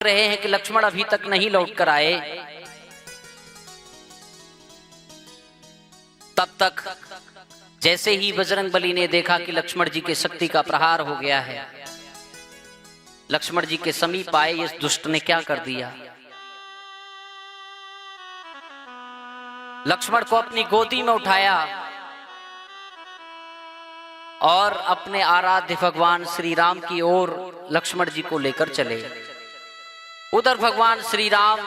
रहे हैं कि लक्ष्मण अभी तक नहीं लौट कर आए। तब तक जैसे ही बजरंगबली ने देखा कि लक्ष्मण जी के शक्ति का प्रहार हो गया है, लक्ष्मण जी के समीप आए, इस दुष्ट ने क्या कर दिया। लक्ष्मण को अपनी गोदी में उठाया और अपने आराध्य भगवान श्री राम की ओर लक्ष्मण जी को लेकर चले। उधर भगवान श्री राम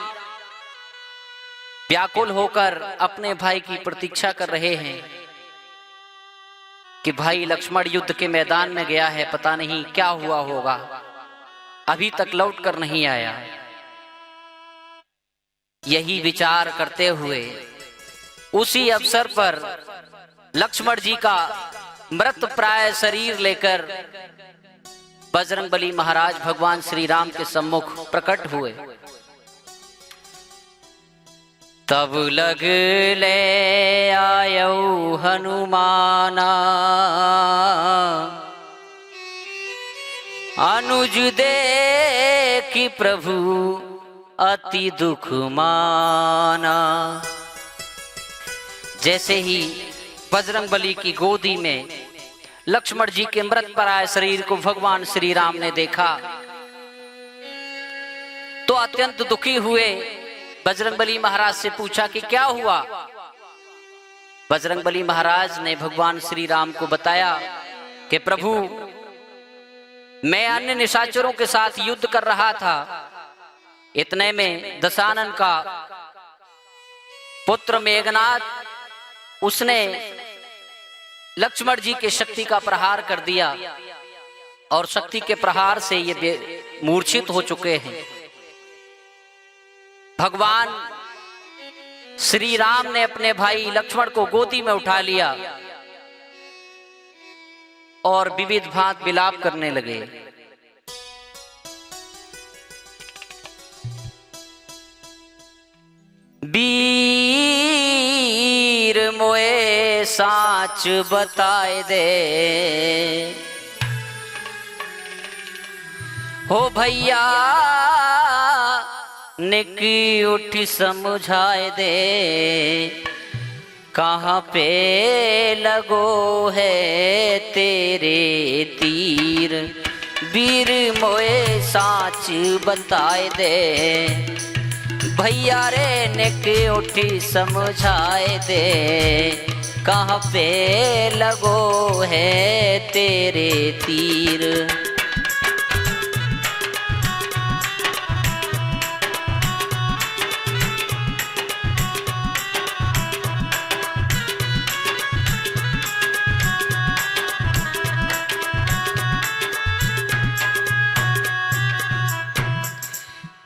व्याकुल होकर अपने भाई की प्रतीक्षा कर रहे हैं कि भाई लक्ष्मण युद्ध के मैदान में गया है, पता नहीं क्या हुआ होगा, अभी तक लौट कर नहीं आया। यही विचार करते हुए उसी अवसर पर लक्ष्मण जी का मृत प्राय शरीर लेकर बजरंगबली महाराज भगवान श्री राम के सम्मुख प्रकट हुए। तब लग ले आयो हनुमाना, अनुज देखि प्रभु अति दुख माना। जैसे ही बजरंगबली की गोदी में लक्ष्मण जी के मृत पराय शरीर को भगवान श्री राम ने देखा तो अत्यंत दुखी हुए। बजरंगबली महाराज से पूछा कि क्या हुआ। बजरंगबली महाराज ने भगवान श्री राम को बताया कि प्रभु, मैं अन्य निशाचरों के साथ युद्ध कर रहा था, इतने में दशानन का पुत्र मेघनाद, उसने लक्ष्मण जी के शक्ति का प्रहार कर दिया और शक्ति के प्रहार से ये मूर्छित हो चुके हैं। भगवान श्री राम ने अपने भाई लक्ष्मण को गोदी में उठा लिया और विविध भांत विलाप करने लगे। वीर मोए साच बताए दे, हो भैया निकी उठी समझाए दे, कहाँ पे लगो है तेरे तीर। वीर मोए साच बताए दे, भैया रे निक उठी समझाए दे, कहाँ पे लगो है तेरे तीर।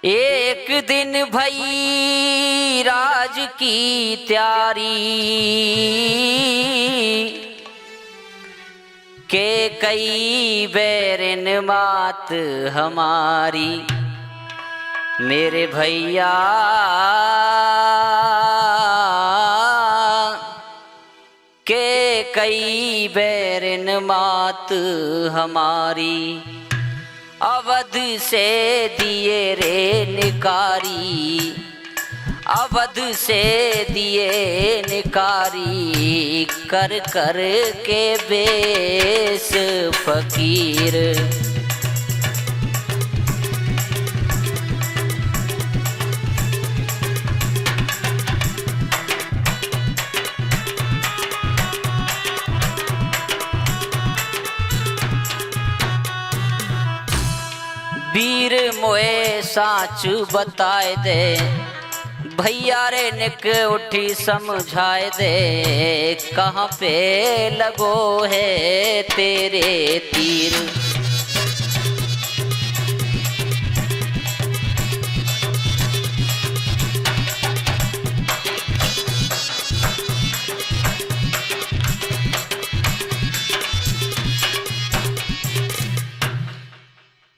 एक दिन भई राज की तैयारी, के कई बैरन मात हमारी। मेरे भैया के कई बैरन मात हमारी, अवध से दिए रे निकारी, अवध से दिए निकारी, कर कर के बेस फकीर। वीर मोए साच बताए दे, भैया रे निक उठी समझाए दे, कहाँ पे लगो है तेरे तीर।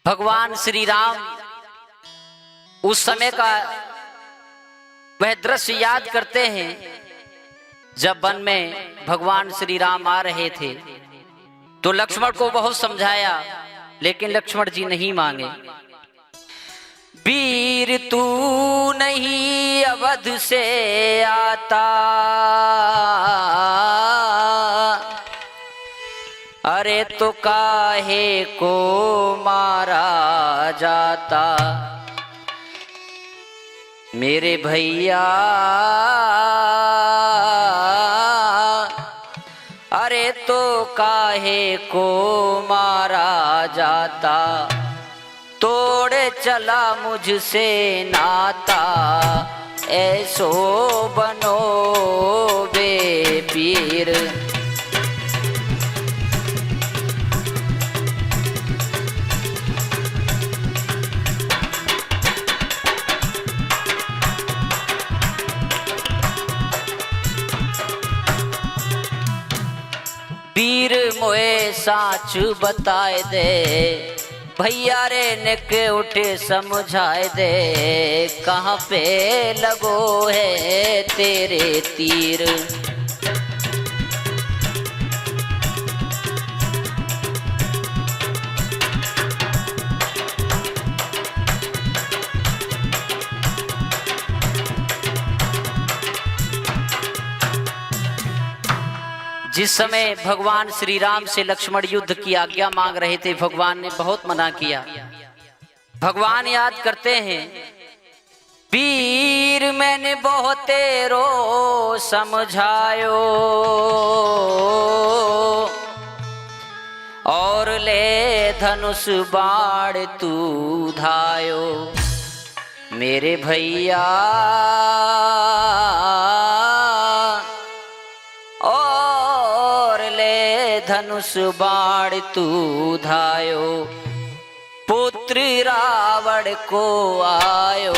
भगवान श्री राम उस समय का वह दृश्य याद करते हैं जब वन में भगवान श्री राम आ रहे थे तो लक्ष्मण को बहुत समझाया, लेकिन लक्ष्मण जी नहीं मांगे। वीर तू नहीं अवध से आता, अरे तो काहे को मारा जाता। मेरे भैया अरे तो काहे को मारा जाता, तोड़ चला मुझसे नाता, ऐसो बनो बे पीर। वीर मोए साच बताए दे, भैया रे निके उठे समझाए दे, कहाँ पे लगो है तेरे तीर। जिस समय भगवान श्री राम से लक्ष्मण युद्ध की आज्ञा मांग रहे थे, भगवान ने बहुत मना किया। भगवान याद करते हैं, वीर मैंने बहुत तेरो समझायो, और ले धनुष बाण तू धायो। मेरे भैया धनुष बाण तू धायो, पुत्र रावण को आयो,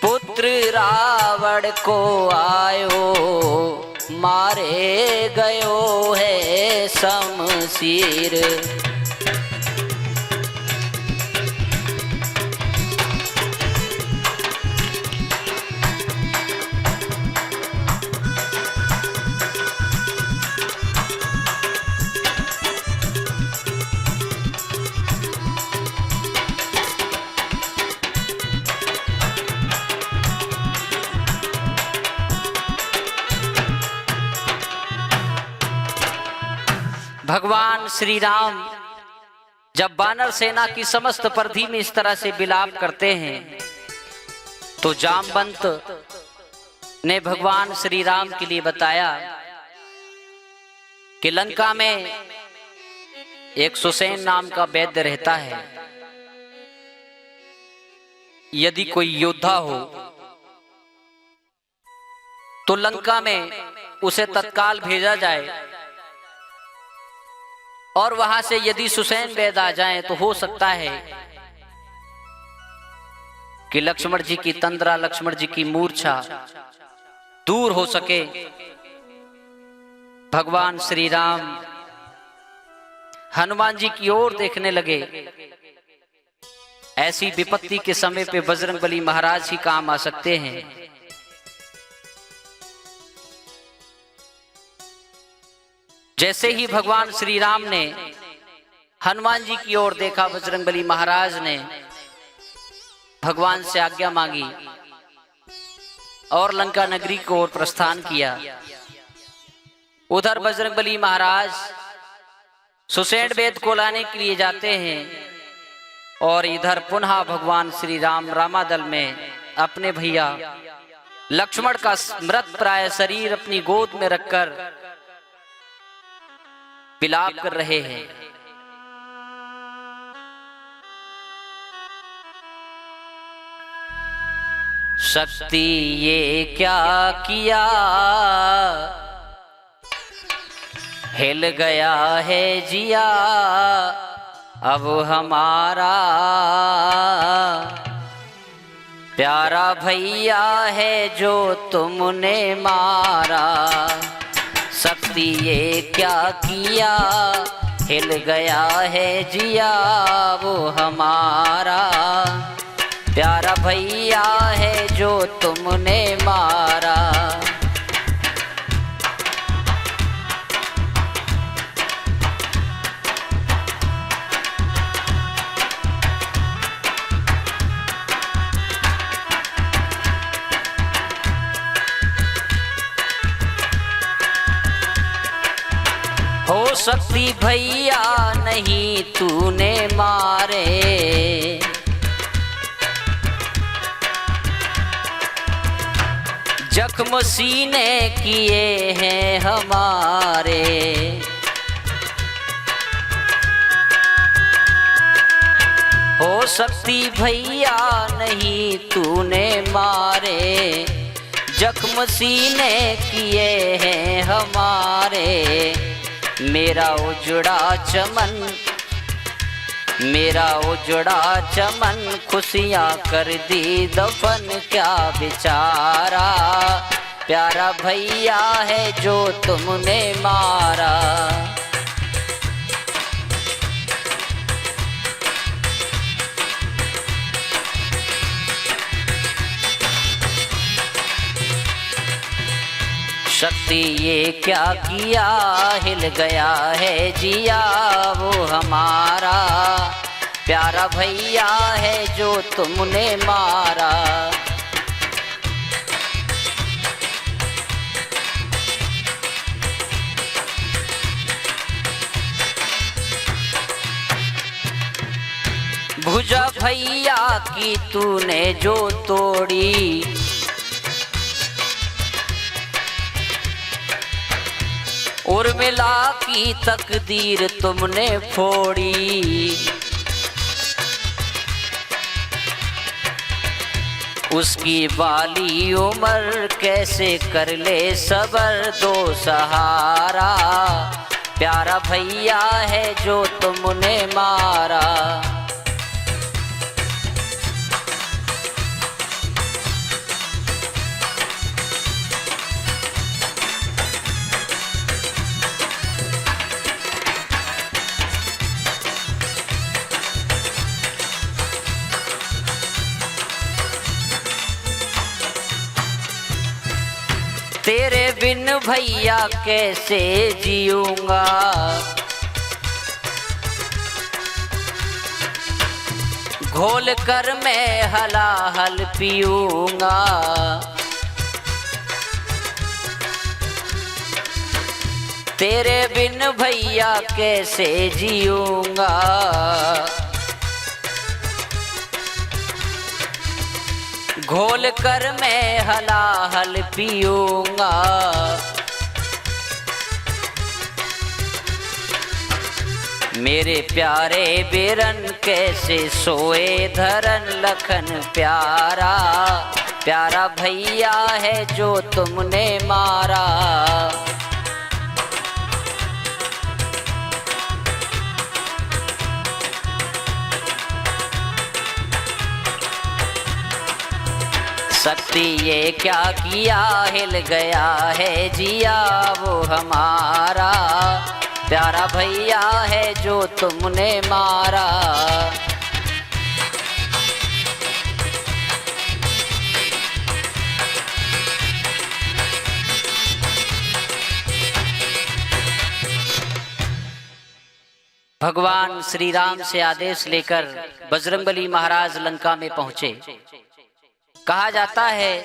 पुत्र रावण को आयो, मारे गयो है शमशीर। भगवान श्री राम जब वानर सेना की समस्त परिधि में इस तरह से विलाप करते हैं, तो जामवंत ने भगवान श्री राम के लिए बताया कि लंका में एक सुसेन नाम का वैद्य रहता है। यदि कोई योद्धा हो तो लंका में उसे तत्काल भेजा जाए, और वहां से यदि सुसेन वैद्य आ जाएं तो हो सकता है कि लक्ष्मण जी की तंद्रा, लक्ष्मण जी की मूर्छा दूर हो सके। भगवान श्री राम हनुमान जी की ओर देखने लगे। ऐसी विपत्ति के समय पे बजरंगबली महाराज ही काम आ सकते हैं। जैसे ही भगवान श्री राम ने हनुमान जी की ओर देखा, बजरंगबली महाराज ने भगवान से आज्ञा मांगी और लंका नगरी को ओर प्रस्थान किया। उधर बजरंगबली महाराज सुसेन वैद्य को लाने के लिए जाते हैं, और इधर पुनः भगवान श्री राम रामादल में अपने भैया लक्ष्मण का मृत प्राय शरीर अपनी गोद में रखकर विलाप कर रहे हैं। शक्ति ये क्या किया, हिल गया है जिया अब हमारा, प्यारा भैया है जो तुमने मारा। शक्ति ये क्या किया, हिल गया है जिया वो हमारा, प्यारा भैया है जो तुमने मारा। शक्ति भैया नहीं तूने मारे, जख्म सीने किए हैं हमारे। हो शक्ति भैया नहीं तूने मारे, जख्म सीने किए हैं हमारे। मेरा उजड़ा चमन, मेरा उजड़ा चमन खुशियाँ कर दी दफन, क्या बेचारा प्यारा भैया है जो तुमने मारा। शक्ति ये क्या किया, हिल गया है जिया वो हमारा, प्यारा भैया है जो तुमने मारा। भुजा भैया की तूने जो तोड़ी, उर्मिला की तकदीर तुमने फोड़ी। उसकी बाली उम्र कैसे कर ले सबर दो सहारा, प्यारा भैया है जो तुमने मारा। तेरे बिन भैया कैसे जीऊंगा, घोल कर मैं हलाहल पीऊंगा। तेरे बिन भैया कैसे जीऊंगा, घोल कर मैं हलाहल पीऊंगा। मेरे प्यारे बेरन कैसे सोए धरन लखन प्यारा, प्यारा भैया है जो तुमने मारा। शक्ति ये क्या किया, हिल गया है जिया वो हमारा, प्यारा भैया है जो तुमने मारा। भगवान श्री राम से आदेश लेकर बजरंगबली महाराज लंका में पहुंचे। कहा जाता है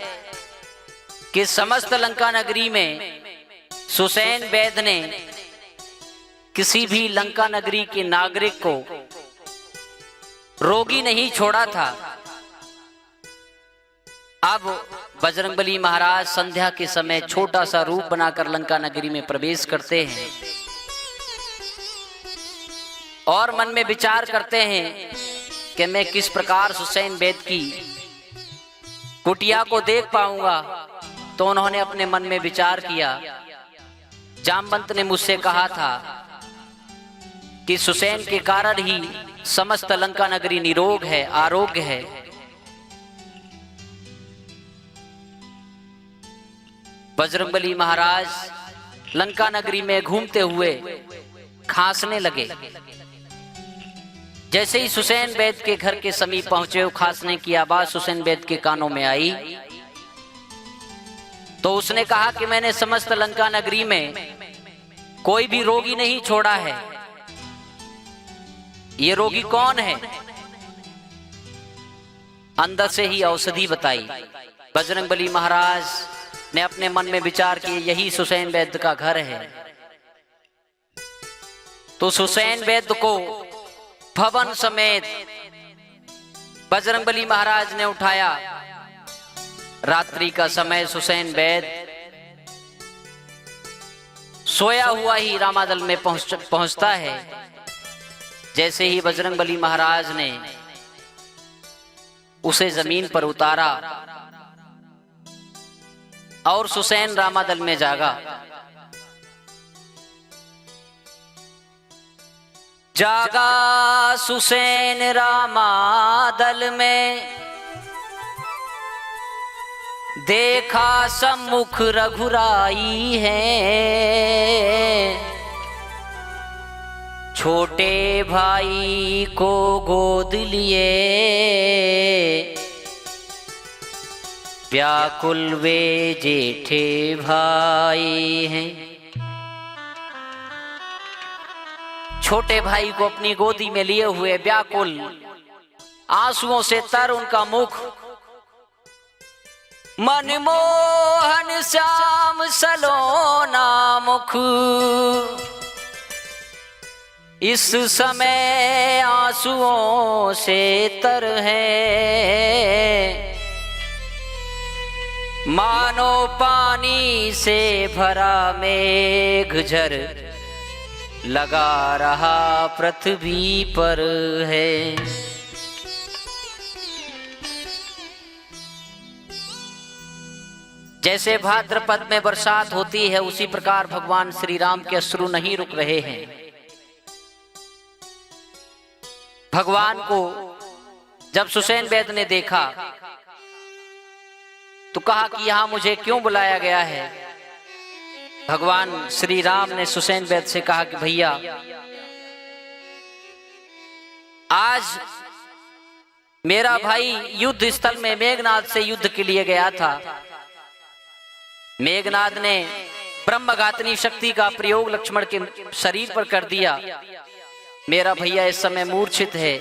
कि समस्त लंका नगरी में सुसैन वैद ने किसी भी लंका नगरी के नागरिक को रोगी नहीं छोड़ा था। अब बजरंगबली महाराज संध्या के समय छोटा सा रूप बनाकर लंका नगरी में प्रवेश करते हैं और मन में विचार करते हैं कि मैं किस प्रकार सुसैन वैद की कुटिया को देख पाऊंगा। तो उन्होंने अपने मन में विचार किया, जामवंत ने मुझसे कहा था कि सुसैन के कारण ही समस्त लंका नगरी निरोग है, आरोग्य है। बजरंगबली महाराज लंका नगरी में घूमते हुए खांसने लगे। जैसे ही सुसैन वैद के घर के समीप पहुंचे, खांसने की आवाज सुसैन वैद के कानों में आई तो उसने कहा कि मैंने समस्त लंका नगरी में कोई भी रोगी नहीं छोड़ा है। ये रोगी कौन है? अंदर से ही औषधि बताई। बजरंगबली महाराज ने अपने मन में विचार किए, यही सुसैन वैद का घर है। तो सुसैन वैद्य को भवन समेत बजरंगबली महाराज ने उठाया। रात्रि का समय सुसैन वैद्य सोया हुआ ही रामादल में पहुंचता है। जैसे ही बजरंगबली महाराज ने उसे जमीन पर उतारा और सुसैन रामादल में जागा। जागा सुसैन रामादल में, देखा सम्मुख रघुराई है। छोटे भाई को गोद लिए, व्याकुल वे जेठे भाई हैं। छोटे भाई को अपनी गोदी में लिए हुए व्याकुल, आंसुओं से तर उनका मुख। मनमोहन श्याम सलोना मुख, इस समय आंसुओं से तर है। मानो पानी से भरा मेघ झर, लगा रहा पृथ्वी पर है। जैसे भाद्रपद में बरसात होती है, उसी प्रकार भगवान श्री राम के अश्रु नहीं रुक रहे हैं। भगवान को जब सुसैन वैद्य ने देखा तो कहा कि यहां मुझे क्यों बुलाया गया है। भगवान श्री राम ने सुसैन वैद्य से कहा कि भैया, आज मेरा भाई युद्ध स्थल में मेघनाद से युद्ध के लिए गया था। मेघनाद ने ब्रह्मघातनी शक्ति का प्रयोग लक्ष्मण के शरीर पर कर दिया। मेरा भैया इस समय मूर्छित है।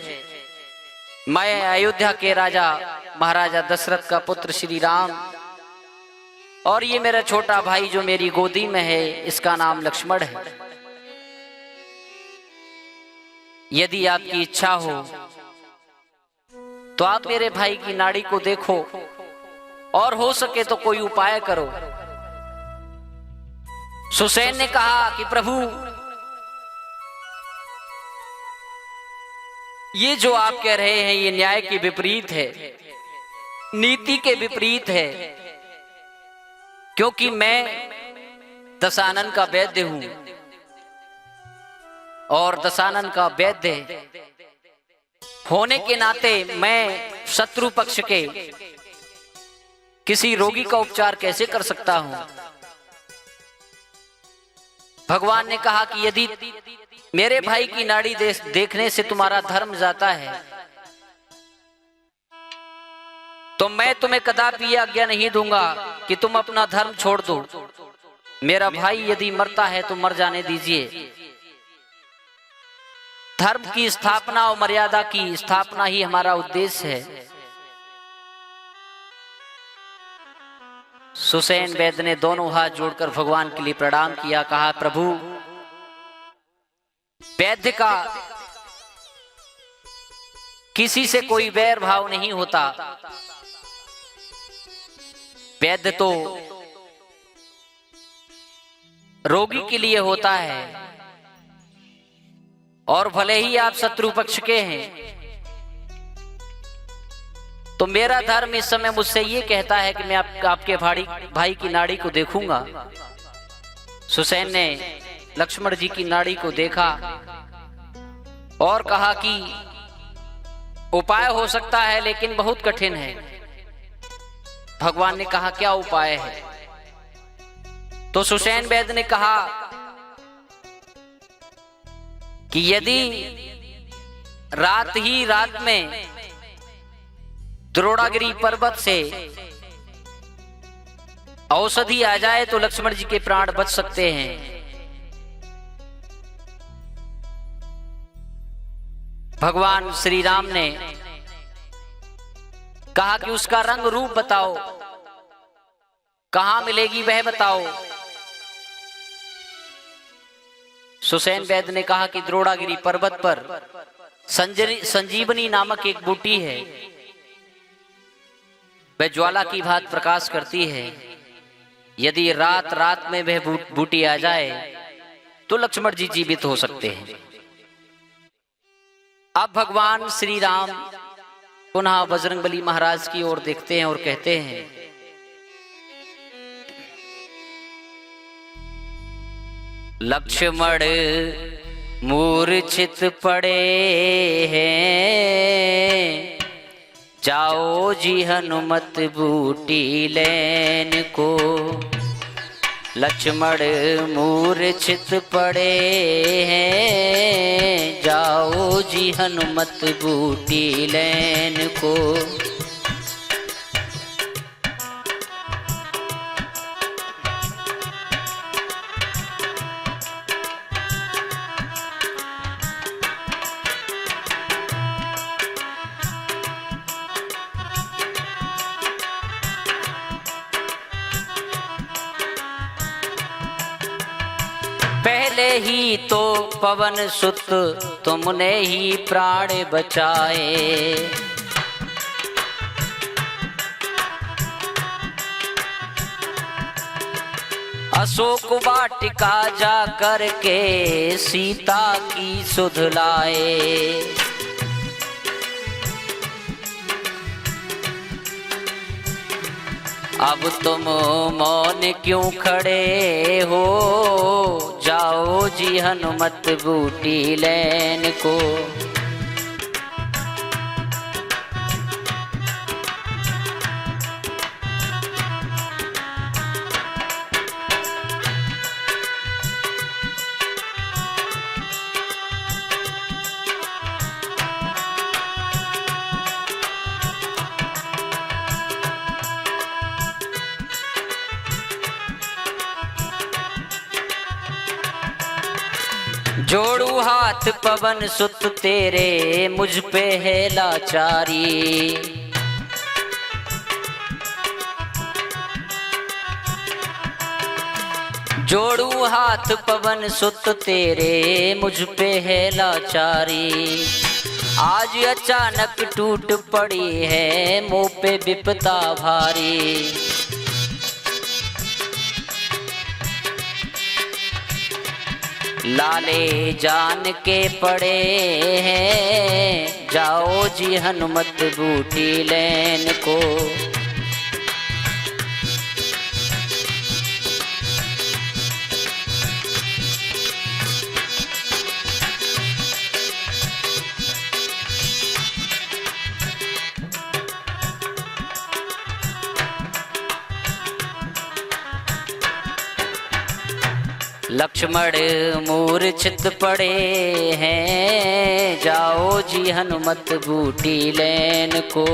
मैं अयोध्या के राजा महाराजा दशरथ का पुत्र श्री राम, और ये मेरा छोटा भाई जो मेरी गोदी में है, इसका नाम लक्ष्मण है। यदि आपकी इच्छा हो तो आप मेरे भाई की नाड़ी को देखो और हो सके तो कोई उपाय करो। सुसैन ने कहा कि प्रभु, ये जो आप कह रहे हैं ये न्याय के विपरीत है, नीति के विपरीत है, क्योंकि मैं दशानन का वैद्य हूं और दशानन का वैद्य होने के नाते मैं शत्रु पक्ष के किसी रोगी का उपचार कैसे कर सकता हूं। भगवान ने कहा कि यदि मेरे भाई की नाड़ी देखने से तुम्हारा धर्म जाता है तो मैं तुम्हें कदापि आज्ञा नहीं दूंगा कि तुम अपना धर्म छोड़ दो। मेरा भाई यदि मरता है तो मर जाने दीजिए। धर्म की स्थापना और मर्यादा की स्थापना ही हमारा उद्देश्य है। सुसैन वैद्य ने दोनों हाथ जोड़कर भगवान के लिए प्रणाम किया। कहा, प्रभु, वैद्य का किसी से कोई वैर भाव नहीं होता। वैद्य तो रोगी के लिए होता है, और भले ही आप शत्रु पक्ष के हैं तो मेरा धर्म इस समय मुझसे ये कहता है कि मैं आपके भाई की नाड़ी को देखूंगा। सुसैन ने लक्ष्मण जी की नाड़ी को देखा और कहा कि उपाय हो सकता है लेकिन बहुत कठिन है। भगवान ने कहा, क्या उपाय है? तो सुसैन वैद्य ने कहा कि यदि रात ही रात में द्रोणागिरी पर्वत से औषधि आ जाए तो लक्ष्मण जी के प्राण बच सकते हैं। भगवान श्री राम ने कहा कि उसका रंग रूप बताओ, कहां मिलेगी वह बताओ। सुसैन वैद्य ने कहा कि द्रोणागिरी पर्वत पर संजीवनी नामक एक बूटी है, वह ज्वाला की भांति प्रकाश करती है। यदि रात रात में वह बूटी आ जाए तो लक्ष्मण जी जीवित हो सकते हैं। अब भगवान श्री राम पुनः बजरंगबली महाराज की ओर देखते हैं और कहते हैं, लक्ष्मण मूर्छित पड़े हैं, जाओ जी हनुमत बूटी लेन को। लक्ष्मण मूर्छित पड़े हैं, जाओ जी हनुमत बूटी लेन को। पहले ही तो पवन सुत तुमने ही प्राण बचाए, अशोक वाटिका जा करके सीता की सुध लाए। अब तुम मौन क्यों खड़े हो, जाओ जी हनुमत बूटी लेन को। जोड़ू हाथ पवन सुत तेरे, मुझ पे है लाचारी। जोड़ू हाथ पवन सुत तेरे, मुझ पे है लाचारी। आज अचानक टूट पड़ी है मुँह पे विपदा भारी। लाले जान के पड़े हैं, जाओ जी हनुमत बूटी लेन को। लक्ष्मण मूर्छित पड़े हैं, जाओ जी हनुमत बूटी लेन को।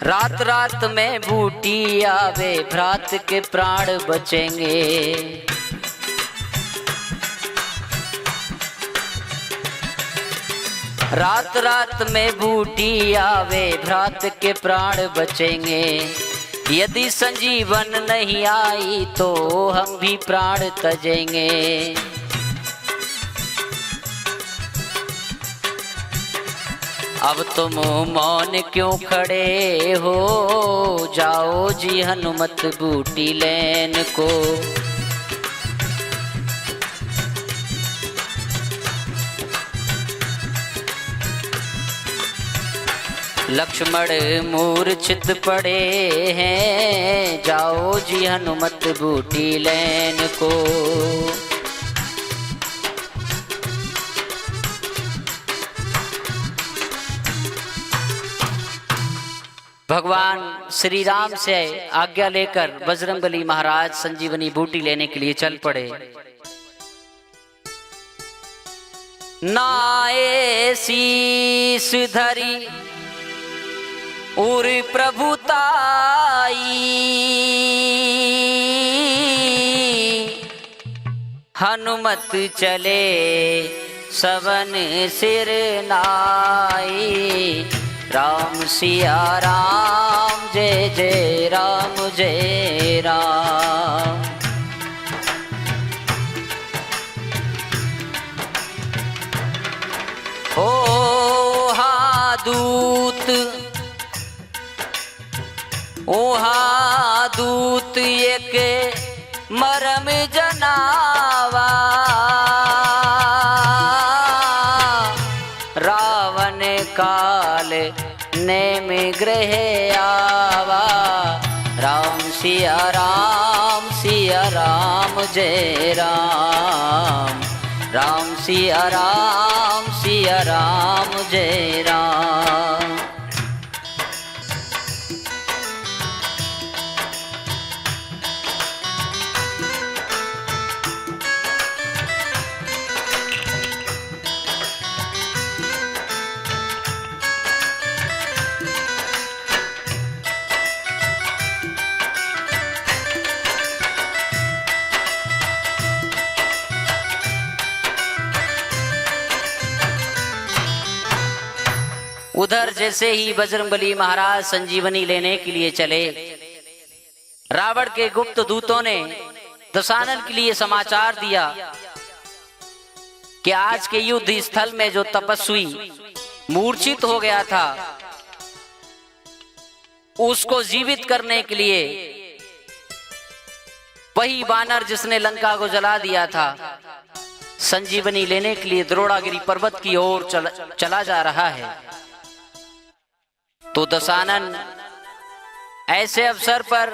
रात रात में बूटी आवे, भ्रात के प्राण बचेंगे। रात रात में बूटी आवे, भ्रात के प्राण बचेंगे। यदि संजीवन नहीं आई तो हम भी प्राण तजेंगे। अब तुम मौन क्यों खड़े हो, जाओ जी हनुमत बूटी लेन को। लक्ष्मण मूर्छित पड़े हैं, जाओ जी हनुमत बूटी लेन को। भगवान श्री राम से आज्ञा लेकर बजरंगबली महाराज संजीवनी बूटी लेने के लिए चल पड़े। नाए शीस धरी उर प्रभुताई, हनुमत चले सवन सिर नाई। राम सिया राम, जय जय राम जय राम। ओहा दूत एक मरम जनावा, रावण काल नेम ग्रह आवा। राम सिया राम जय राम, राम सिया राम जय राम। उधर जैसे ही बजरंगबली महाराज संजीवनी लेने के लिए चले, रावण के गुप्त दूतों ने दशानन के लिए समाचार दिया कि आज के युद्ध स्थल में जो तपस्वी मूर्छित हो गया था, उसको जीवित करने के लिए वही वानर जिसने लंका को जला दिया था, संजीवनी लेने के लिए द्रोणागिरी पर्वत की ओर चला जा रहा है। तो दशानन ऐसे अवसर पर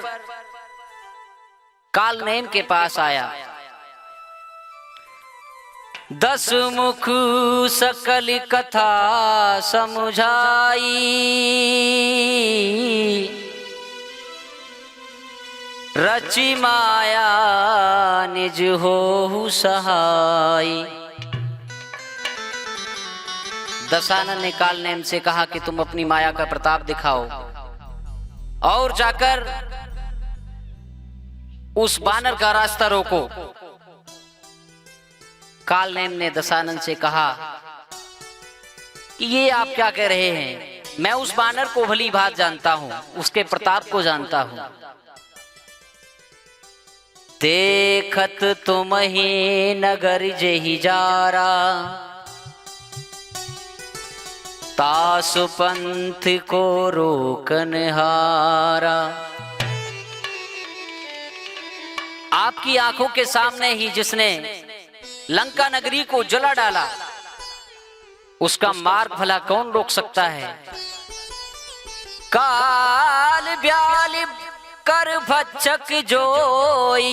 कालनेम के पास आया। 10 मुख सकल कथा समझाई, रचि माया निज होहु सहाई। दशानन ने कालनेम से कहा कि तुम अपनी माया का प्रताप दिखाओ और जाकर उस बानर का रास्ता रोको। कालनेम ने दशानन से कहा कि ये आप क्या कह रहे हैं, मैं उस बानर को भली भांति जानता हूं, उसके प्रताप को जानता हूं। देखत तुम ही नगर जेहि जारा, तासु पंथ को रोकन हारा। आपकी आंखों के सामने ही जिसने लंका नगरी को जला डाला, उसका मार्ग भला कौन रोक सकता है। काल ब्याल कर भक्षक जोई,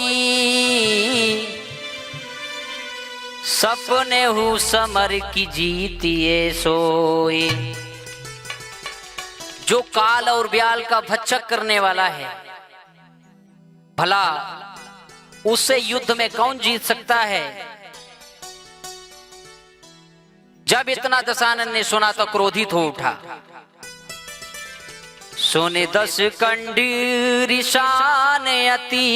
सपने हु समर की जीतिए सोई। जो काल और ब्याल का भक्षक करने वाला है, भला उससे युद्ध में कौन जीत सकता है। जब इतना दशानन ने सुना तो क्रोधित हो उठा। सोने 10 कंडी शान अति,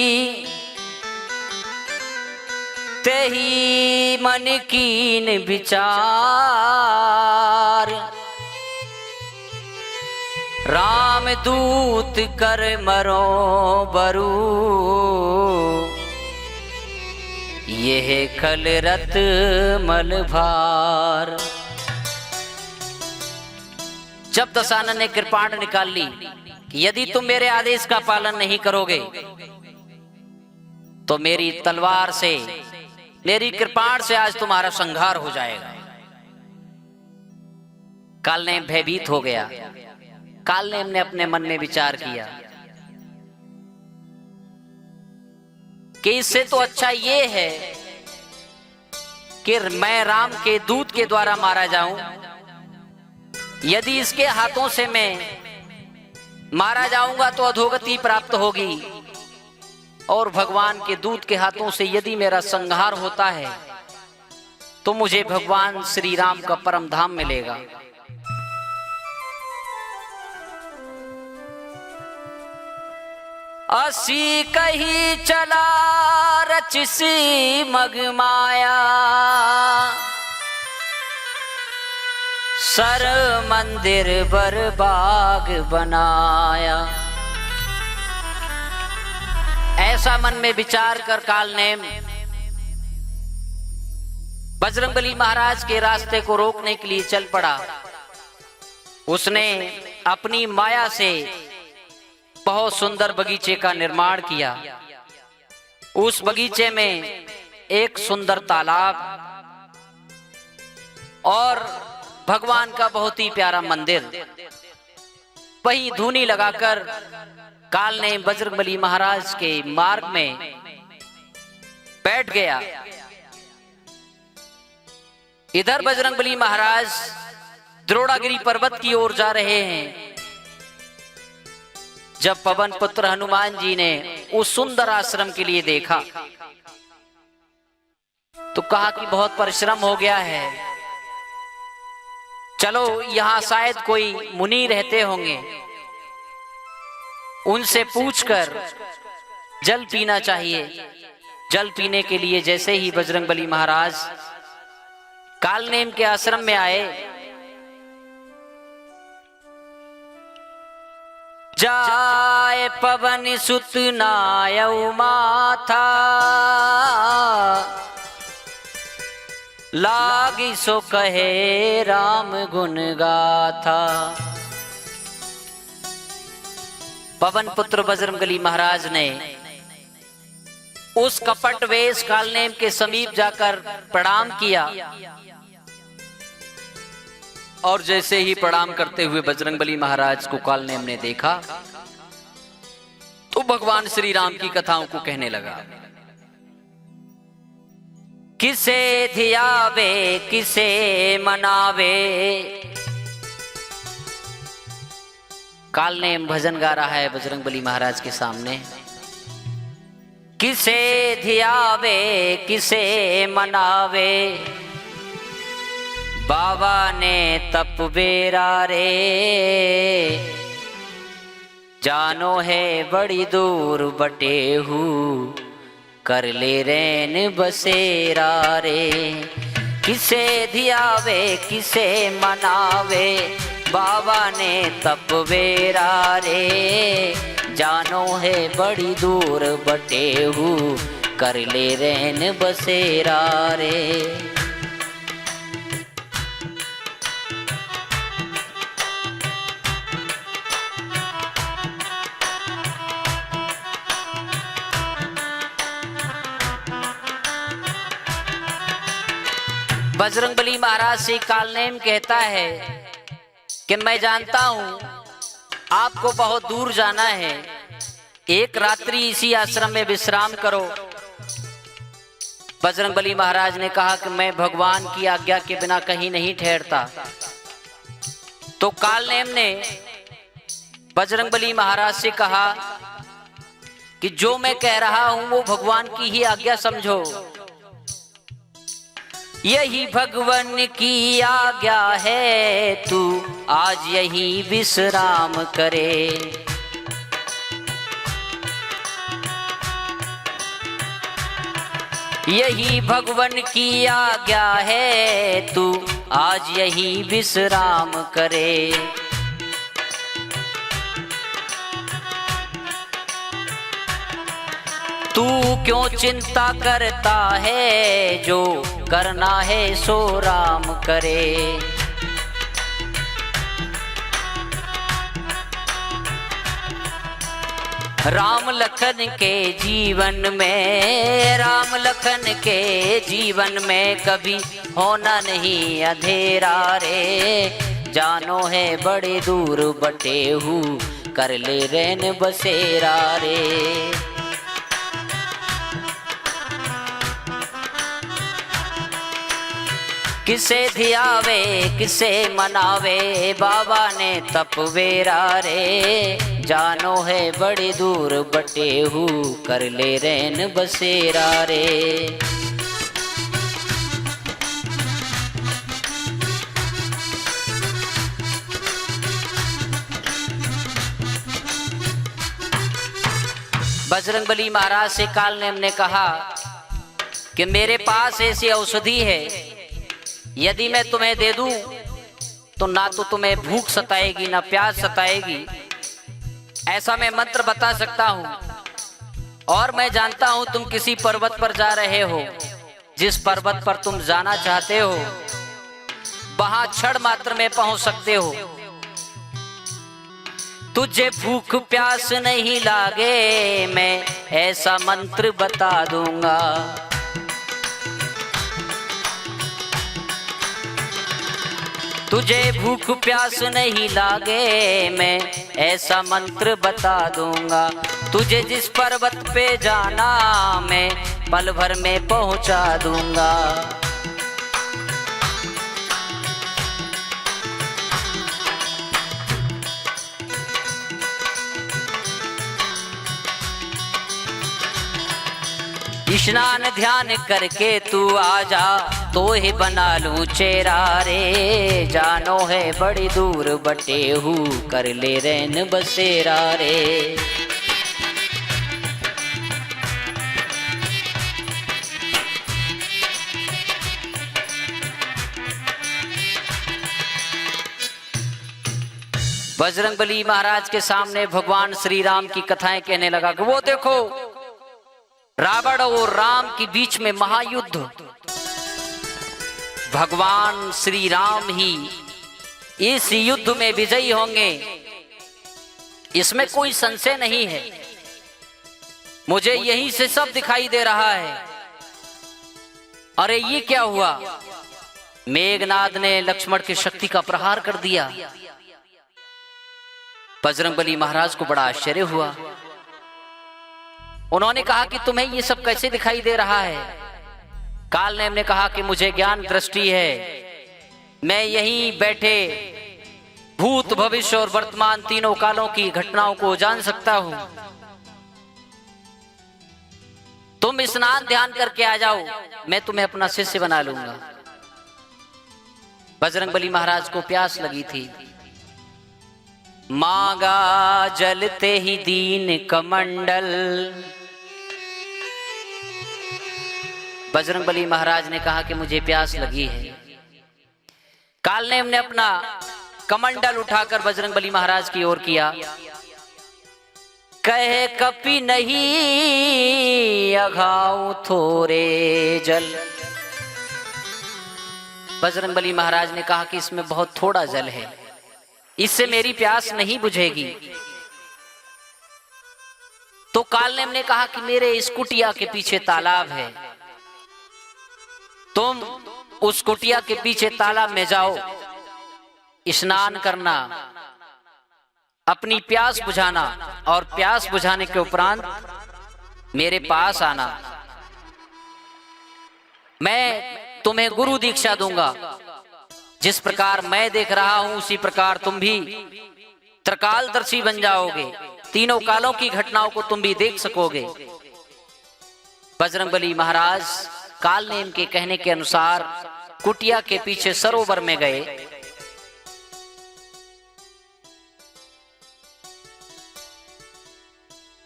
तेहि मन कीन विचार। राम दूत कर मरो बरू, यह खल रत मल भार। जब दशानन ने कृपाण निकाल ली कि यदि तुम मेरे आदेश का पालन नहीं करोगे तो मेरी तलवार से, मेरी कृपाण से आज तुम्हारा संहार हो जाएगा। कालनेम भयभीत हो गया। कालनेम ने अपने मन में विचार किया कि इससे तो अच्छा ये है कि मैं राम के दूत के द्वारा मारा जाऊं। यदि इसके हाथों से मैं मारा जाऊंगा तो अधोगति प्राप्त होगी, और भगवान के दूत के हाथों से यदि मेरा संहार होता है तो मुझे भगवान श्री राम का परम धाम मिलेगा। असी कही चला रचिसी मग माया, सर मंदिर बरबाग बनाया। ऐसा मन में विचार कर कालनेम बजरंगबली महाराज के रास्ते को रोकने के लिए चल पड़ा। उसने अपनी माया से बहुत सुंदर बगीचे का निर्माण किया। उस बगीचे में एक सुंदर तालाब और भगवान का बहुत ही प्यारा मंदिर। वहीं धूनी लगाकर काल ने बजरंगबली महाराज के मार्ग में बैठ गया। इधर बजरंगबली महाराज द्रोणागिरी पर्वत की ओर जा रहे हैं। जब पवन पुत्र हनुमान जी ने उस सुंदर आश्रम के लिए देखा तो कहा कि बहुत परिश्रम हो गया है, चलो यहां शायद कोई मुनि रहते होंगे, उनसे पूछकर जल पीना चाहिए। जल पीने के लिए जैसे ही बजरंगबली महाराज कालनेम के आश्रम में आए, जाए पवन सुत नायउ माथा, लागी सो कहे राम गुण गाथा। पवन पुत्र बजरंगबली महाराज ने उस कपट वेश कालनेम के समीप जाकर प्रणाम किया और जैसे ही प्रणाम करते हुए बजरंगबली महाराज को कालनेम ने देखा तो भगवान श्री राम की कथाओं को कहने लगा। किसे धियावे किसे मनावे, कालनेम भजन गा रहा है बजरंगबली महाराज के सामने। किसे धियावे किसे मनावे, बाबा ने तप बेरा रे, जानो है बड़ी दूर बटेहू, कर ले रैन बसेरा रे। किसे धियावे किसे मनावे, बाबा ने तप बेरा रे, जानो है बड़ी दूर बटेहू, कर ले रैन बसेरा रे। बजरंगबली महाराज से कालनेम कहता है कि मैं जानता हूं आपको बहुत दूर जाना है, एक रात्रि इसी आश्रम में विश्राम करो। बजरंगबली महाराज ने कहा कि मैं भगवान की आज्ञा के बिना कहीं नहीं ठहरता। तो कालनेम ने बजरंगबली महाराज से कहा कि जो मैं कह रहा हूं वो भगवान की ही आज्ञा समझो, यही भगवान की आज्ञा है, तू आज यही विश्राम करे। यही भगवान की आज्ञा है, तू आज यही विश्राम करे। तू क्यों चिंता करता है, जो करना है सो राम करे। राम लखन के जीवन में, राम लखन के जीवन में कभी होना नहीं अंधेरा रे, जानो है बड़े दूर बटेहू, कर ले रैन बसेरा रे। किसे धियावे किसे मनावे, बाबा ने तप बेरा रे, जानो है बड़ी दूर बटेहू, कर ले रैन बसेरा रे। बजरंगबली महाराज से कालनेम ने कहा कि मेरे पास ऐसी औषधि है, यदि मैं तुम्हें दे दूं तो ना तो तुम्हें भूख सताएगी ना प्यास सताएगी, ऐसा मैं मंत्र बता सकता हूं। और मैं जानता हूं तुम किसी पर्वत पर जा रहे हो, जिस पर्वत पर तुम जाना चाहते हो वहां क्षण मात्र में पहुंच सकते हो। तुझे भूख प्यास नहीं लागे, मैं ऐसा मंत्र बता दूंगा। तुझे भूख प्यास नहीं लागे, मैं ऐसा मंत्र बता दूंगा। तुझे जिस पर्वत पे जाना मैं पल भर में पहुंचा दूंगा। स्नान ध्यान करके तू आजा, तो ही बना लूं चेहरा रे। जानो है बड़ी दूर बटे हूँ, कर ले रैन बसेरा रे। बजरंगबली महाराज के सामने भगवान श्री राम की कथाएं कहने लगा कि वो देखो, रावण और राम के बीच में महायुद्ध। भगवान श्री राम ही इस युद्ध में विजयी होंगे, इसमें कोई संशय नहीं है। मुझे यहीं से सब दिखाई दे रहा है। अरे ये क्या हुआ? मेघनाद ने लक्ष्मण की शक्ति का प्रहार कर दिया। बजरंगबली महाराज को बड़ा आश्चर्य हुआ। उन्होंने कहा कि तुम्हें ये सब कैसे दिखाई दे रहा है? कालनेम ने कहा कि मुझे ज्ञान दृष्टि है, मैं यहीं बैठे भूत भविष्य और वर्तमान तीनों कालों की घटनाओं को जान सकता हूं। तुम स्नान ध्यान करके आ जाओ, मैं तुम्हें अपना शिष्य बना लूंगा। बजरंगबली महाराज को प्यास लगी थी। मांगा जलते ही दीन कमंडल। बजरंगबली महाराज ने कहा कि मुझे प्यास लगी है। कालनेम ने अपना कमंडल उठाकर बजरंगबली महाराज की ओर किया। कहे कपि नहीं अघाऊ थोरे जल। बजरंगबली महाराज ने कहा कि इसमें बहुत थोड़ा जल है, इससे मेरी प्यास नहीं बुझेगी। तो कालनेम ने कहा कि मेरे इस कुटिया के पीछे तालाब है, तुम उस कुटिया के पीछे तालाब में जाओ, स्नान करना, अपनी प्यास बुझाना और प्यास बुझाने के उपरांत मेरे पास आना। मैं तुम्हें गुरु दीक्षा दूंगा। जिस प्रकार मैं देख रहा हूं उसी प्रकार तुम भी त्रिकालदर्शी बन जाओगे, तीनों कालों की घटनाओं को तुम भी देख सकोगे। बजरंगबली महाराज कालनेम के कहने के अनुसार कुटिया के पीछे सरोवर में गए।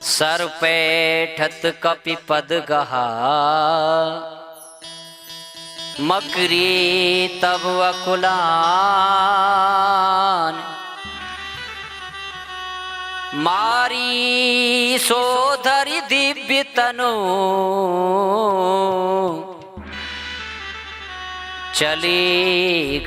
सर पैठत कपि पद गहा, मकरी तब अकुलान। मारी सोधरी दिव्य तनु, चली